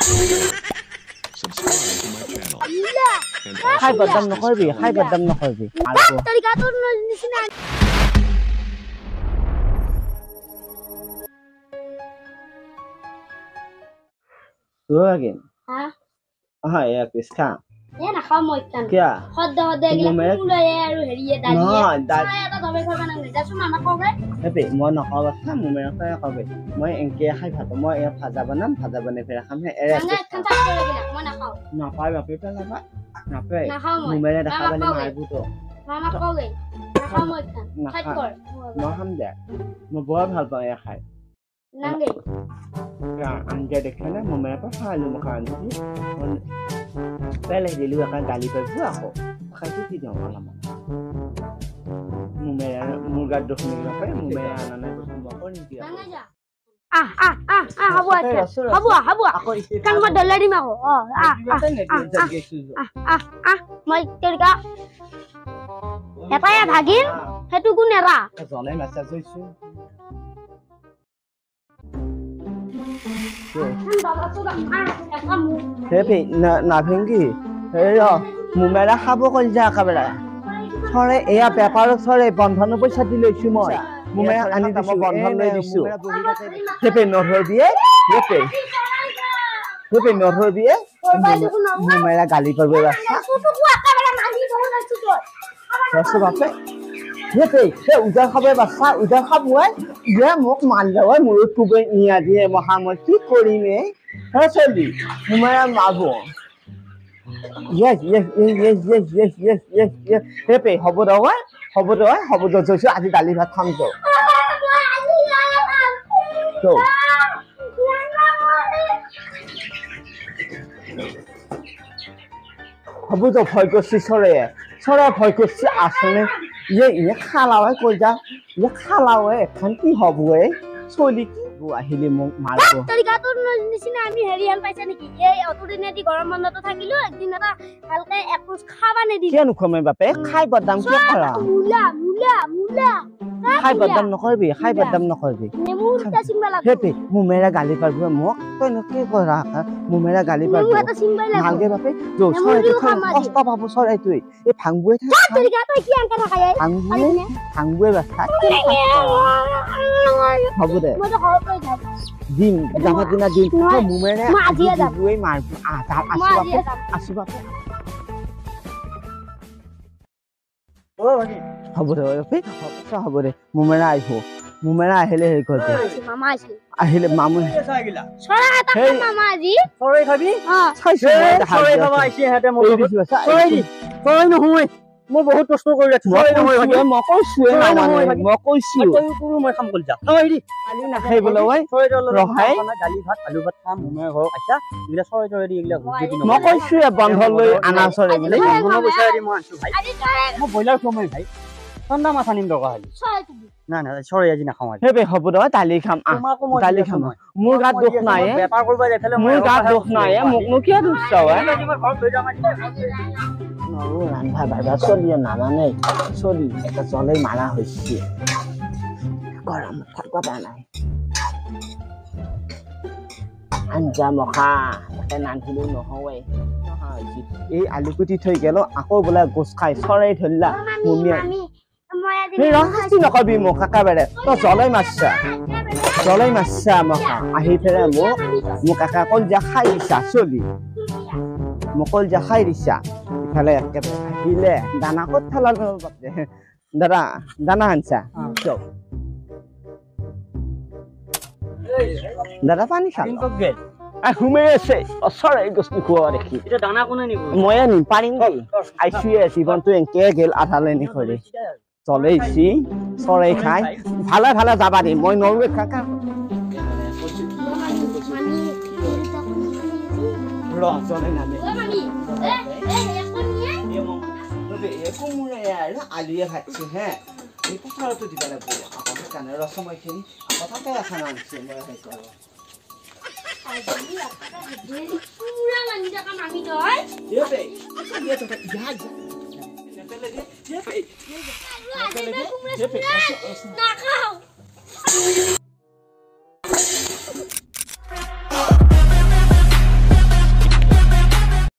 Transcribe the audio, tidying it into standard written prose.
Subscribe to my channel. Hai badam nokorbi, hai badam nokorbi. Tariqa to nisina. Go again. Yeah, Kiska. Na khaw moi kan. Kya? Hodda egla mula aru heriye daliye. Saya ta dhabe khaba nang ja suma na khobe. Tapi mo na khawa tha mo mera kha khabe. Moi enke khai phat mo e phaja banam phera kham he ere. Nang kan ta kore gila mo na khaw. Na pai ba peta la ba. Na pe. Na khaw moi. Mo mera da kha bale mai bu to. Mama khoge. Na khaw moi kan. Khai kor. Mo ham de. Mo bo bhal pa ya khai. Nange. Ya anja dekhana mo mera pa halu mo khan ji. Pele di luar kan kali berbuat aku, kayak itu tidak malam. Mumera murga dok ni apa? Mumera anak berkumpul pun dia. Habu. Kan mau dollar di mana? Mau terika. Apa ya bagin? Itu ku nera. Soalnya masa itu. Tapi na pengi, mumera habo kon ja kabela. Sore eya paper sore bondhon পয়সা দিলে সময় mumera ani দিছো bondhon লৈ দিছো. Tapi নহৰ বিয়ে, tapi নহৰ বিয়ে. Mumera গালি করবে বাচ্চা. Rasa bape. Tapi udah খাবে বাচ্চা, udah খাবই. Ya মোক মান যাওয়া মুরুত কুবে নিয়া দিয়ে মহামত কি করিমে হসলি মুমায়া মাগো yes হেপে হব দওয়া জসু আজি দালি ভাত খাম তো হব তো ভয় করছি সরে ভয় করছি আসলে ইয়ে খালাওয়াই কই যা ইয়ে খালাওয়াই এখন কি হবয়ে চলি কি আহিলে মোক মারব তরিকা তো নিছিনা আমি হেরিয়াল পাইছা নেকি এই অতদিনেদি গরম বন্ধটো থাকিলো একদিন এটা হালকা একোজ খাবা নে দি কেন খমে বাপে খাই বদাম কি করা মুলা খাই বদাম নকরবি নেমুটা সিংবা লাগবে হেপে মুমেরা গালি পারবো মোক তই কি করা মুমেরা গালি পারবো নেমুটা সিংবা লাগবে ভালকে বাপে জো সরে কষ্ট পাবো সরে তুই এ ভাঙবুয়ে থাক তরিকা তো কি আনকা থাকা যায় ভাঙবুয়ে বাছা হব দে মই তো ঘর কই যাব দিন জামা দিনা দিন মুমেরা আজিয়া যাবই মারবো আসু বাপে হব দে মুমেরা আহিলে হে করবে মামা আহিলে মামু সরা তা মামা আজি সরে খাবি সরে খাবা আইছে হেতে মই সরে নহয় মই বহুত কষ্ট কৰি ৰাখছো মই কৈছো মই কাম কৰি যা নহয় দি কালি নাখাই বলে ওই ৰহাই দালি ভাত আলু ভাত খাম মই ঘৰ আইছা ইগলা সৰে দি ইগলা মই কৈছো বন্ধ লৈ আনা সৰে বুলি বন্ধ পইচা দি মই আনছো ভাই মই বইলাৰ সময় ভাই ঠাণ্ডা মাছ আনিম দৰকাৰ হলি না সৰে আজি নাখাও আজি হেবে হ'ব দে দালি খাম দালি খাম মোৰ গাত দুখ নাই বেপাৰ কৰিব যাইলে মোৰ গাত দুখ নাই মোক নো কিয় দুখ চাও ঘৰ লৈ যাম আজি নৰো ৰান্ধা বাবা চলি নামানে চলি এটা চলে মাৰা হৈছে গৰম থাকিব পৰা নাই আঞ্জা মখা তাতে নান্ধিলো নহয় এই আলুকুটি থৈ গেল আকৌ বোলে গোছ খাই চৰাই ধৰিলা মুমিয়া এই ৰহাস্তি নকবি মোক একেবাৰে তই জ্বলাই মাৰছা মখা আহি ফেৰে মোক কাকা কল যা খাই দিছা চলি মোক কল যা খাই দিছা ইফালে একেবাৰে আহিলে দানা ক'ত থালা দাদা দানা আনছা দাদা পানী খা হুমে আছে চৰাই গছ খোৱা দেখি এটা দানা কোনে নিব মই আনিম পাৰিম আইছুয়ে জীৱনটো এনকে গেল আধালে নিখৰে চলেছি চৰাই খাই ভালে যাবা দি মই নৰৱে কাকা চলে নামে আলুয়ে ভাতছে হে এই পথাৰতো দিবা লাগিব আকৌ কানে ৰসময়খিনি কথাতে এখন আনছে মই হেই কৰো পুৰা গঞ্জা কা মামি দয় ইয়ে না খাও